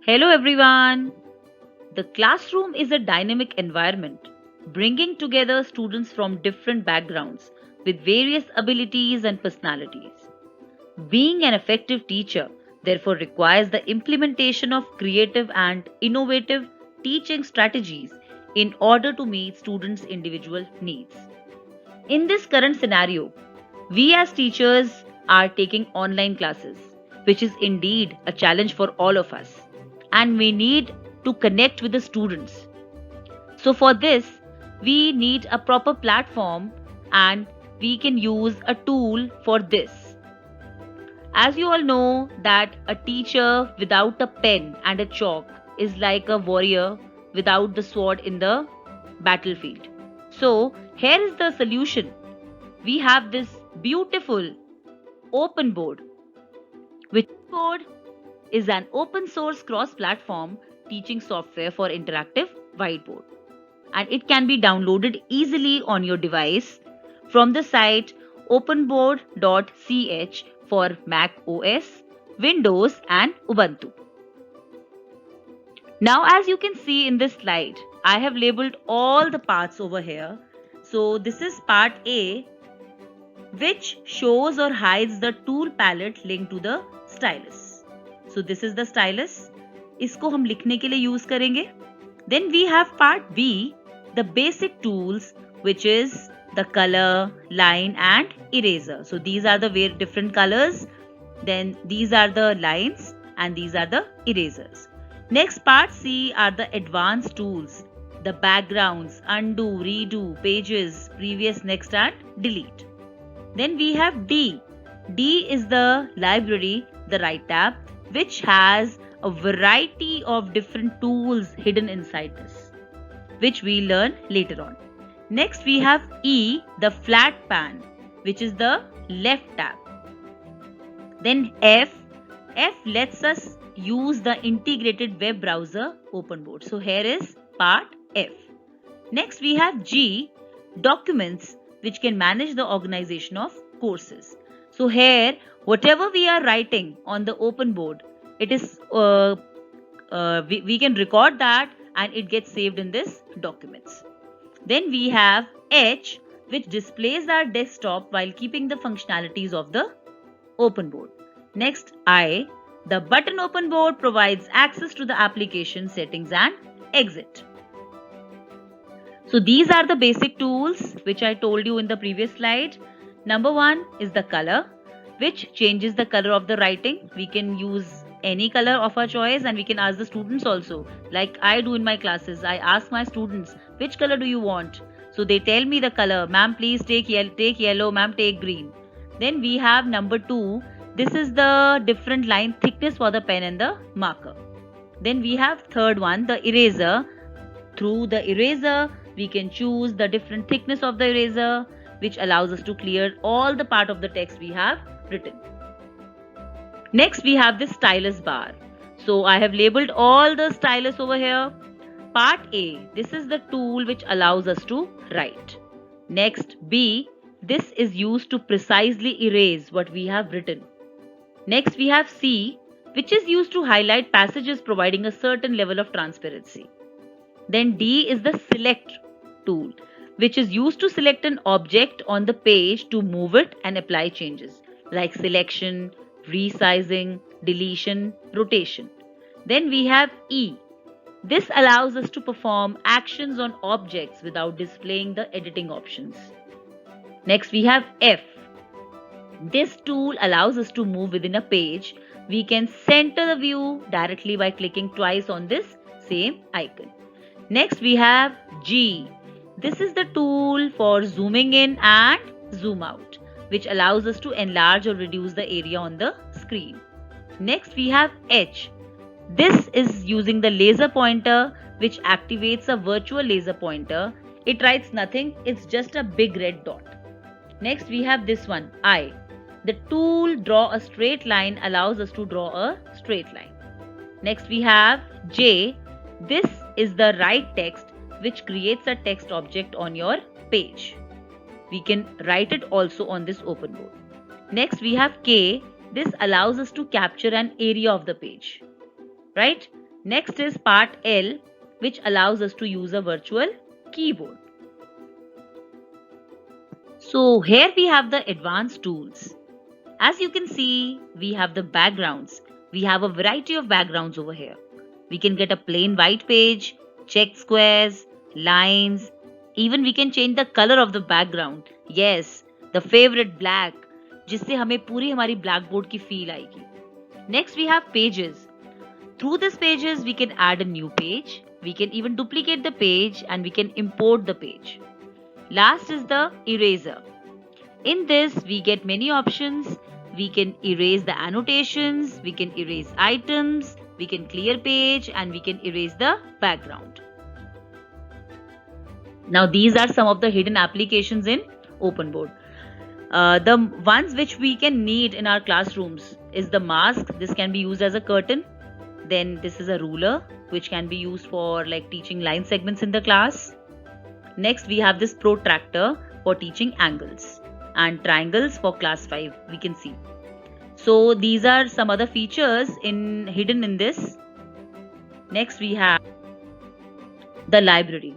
Hello everyone. The classroom is a dynamic environment, bringing together students from different backgrounds with various abilities and personalities. Being an effective teacher, therefore, requires the implementation of creative and innovative teaching strategies in order to meet students' individual needs. In this current scenario, we as teachers are taking online classes, which is indeed a challenge for all of us, and we need to connect with the students. So, for this, we need a proper platform and we can use a tool for this. As you all know, that a teacher without a pen and a chalk is like a warrior without the sword in the battlefield. So, here is the solution. We have this beautiful open board, which board is an open source cross platform teaching software for interactive whiteboard, and it can be downloaded easily on your device from the site openboard.ch for Mac OS, Windows and Ubuntu. Now, as you can see in this slide, I have labeled all the parts over here. So this is part A, which shows or hides the tool palette linked to the stylus. So this is the stylus. इसको हम लिखने के लिए use करेंगे. Then we have part B, the basic tools, which is the color, line and eraser. So these are the different colors. Then these are the lines and these are the erasers. Next part C are the advanced tools, the backgrounds, undo, redo, pages, previous, next and delete. Then we have D. D is the library, the right tab, which has a variety of different tools hidden inside this, which we learn later on. Next we have E, the flat pan, which is the left tab. Then F. F lets us use the integrated web browser OpenBoard. So here is part F. Next we have G, documents, which can manage the organization of courses. So here, whatever we are writing on the open board, it is we can record that and it gets saved in this documents. Then we have H, which displays our desktop while keeping the functionalities of the open board. Next I, the button open board provides access to the application settings and exit. So these are the basic tools which I told you in the previous slide. Number 1 is the color, which changes the color of the writing. We can use any color of our choice and we can ask the students also. Like I do in my classes, I ask my students, which color do you want? So they tell me the color. Ma'am, please take yellow, ma'am, take green. Then we have number 2. This is the different line thickness for the pen and the marker. Then we have third one, the eraser. Through the eraser, we can choose the different thickness of the eraser, which allows us to clear all the part of the text we have written. Next, we have this stylus bar. So I have labeled all the stylus over here. Part A, this is the tool which allows us to write. Next, B, this is used to precisely erase what we have written. Next, we have C, which is used to highlight passages providing a certain level of transparency. Then D is the select tool, which is used to select an object on the page to move it and apply changes like selection, resizing, deletion, rotation. Then we have E. This allows us to perform actions on objects without displaying the editing options. Next we have F. This tool allows us to move within a page. We can center the view directly by clicking twice on this same icon. Next we have G. This is the tool for zooming in and zoom out, which allows us to enlarge or reduce the area on the screen. Next we have H. This is using the laser pointer, which activates a virtual laser pointer. It writes nothing, it's just a big red dot. Next we have this one, I. The tool draw a straight line allows us to draw a straight line. Next we have J. This is the write text, which creates a text object on your page. We can write it also on this open board. Next we have K. This allows us to capture an area of the page. Right? Next is part L, which allows us to use a virtual keyboard. So here we have the advanced tools. As you can see, we have the backgrounds. We have a variety of backgrounds over here. We can get a plain white page, check squares, lines. Even we can change the color of the background. Yes, the favorite black, जिससे हमें पूरी हमारी blackboard की feel आएगी. Next we have pages. Through these pages we can add a new page. We can even duplicate the page and we can import the page. Last is the eraser. In this we get many options. We can erase the annotations, we can erase items, we can clear page and we can erase the background. Now these are some of the hidden applications in OpenBoard. The ones which we can need in our classrooms is the mask. This can be used as a curtain. Then this is a ruler which can be used for like teaching line segments in the class. Next we have this protractor for teaching angles and triangles for class 5 we can see. So these are some other features hidden in this. Next we have the library.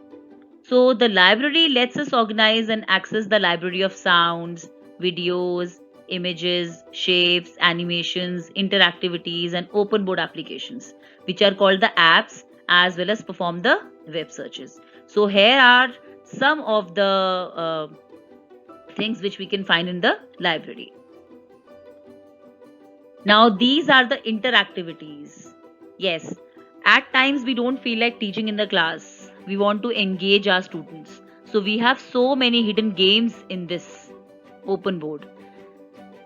So the library lets us organize and access the library of sounds, videos, images, shapes, animations, interactivities and open board applications, which are called the apps, as well as perform the web searches. So here are some of the things which we can find in the library. Now these are the interactivities. Yes, at times we don't feel like teaching in the class. We want to engage our students. So we have so many hidden games in this open board.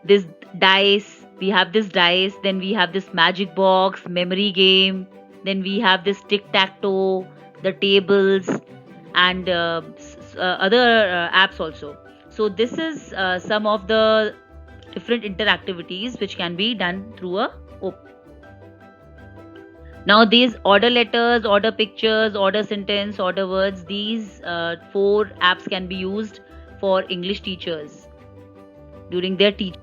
This dice, we have this dice, then we have this magic box, memory game, then we have this tic-tac-toe, the tables and other apps also. So this is some of the different interactivities which can be done through a open. Now these order letters, order pictures, order sentence, order words, these 4 apps can be used for English teachers during their teaching.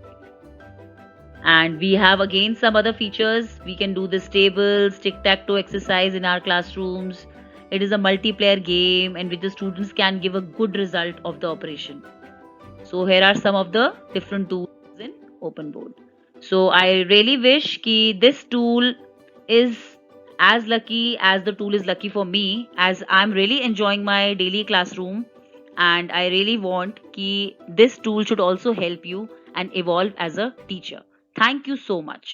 And we have again some other features. We can do this tables, tic-tac-toe exercise in our classrooms. It is a multiplayer game and which the students can give a good result of the operation. So here are some of the different tools in OpenBoard. So I really wish that this tool is as lucky as the tool is lucky for me, as I'm really enjoying my daily classroom, and I really want that this tool should also help you and evolve as a teacher. Thank you so much.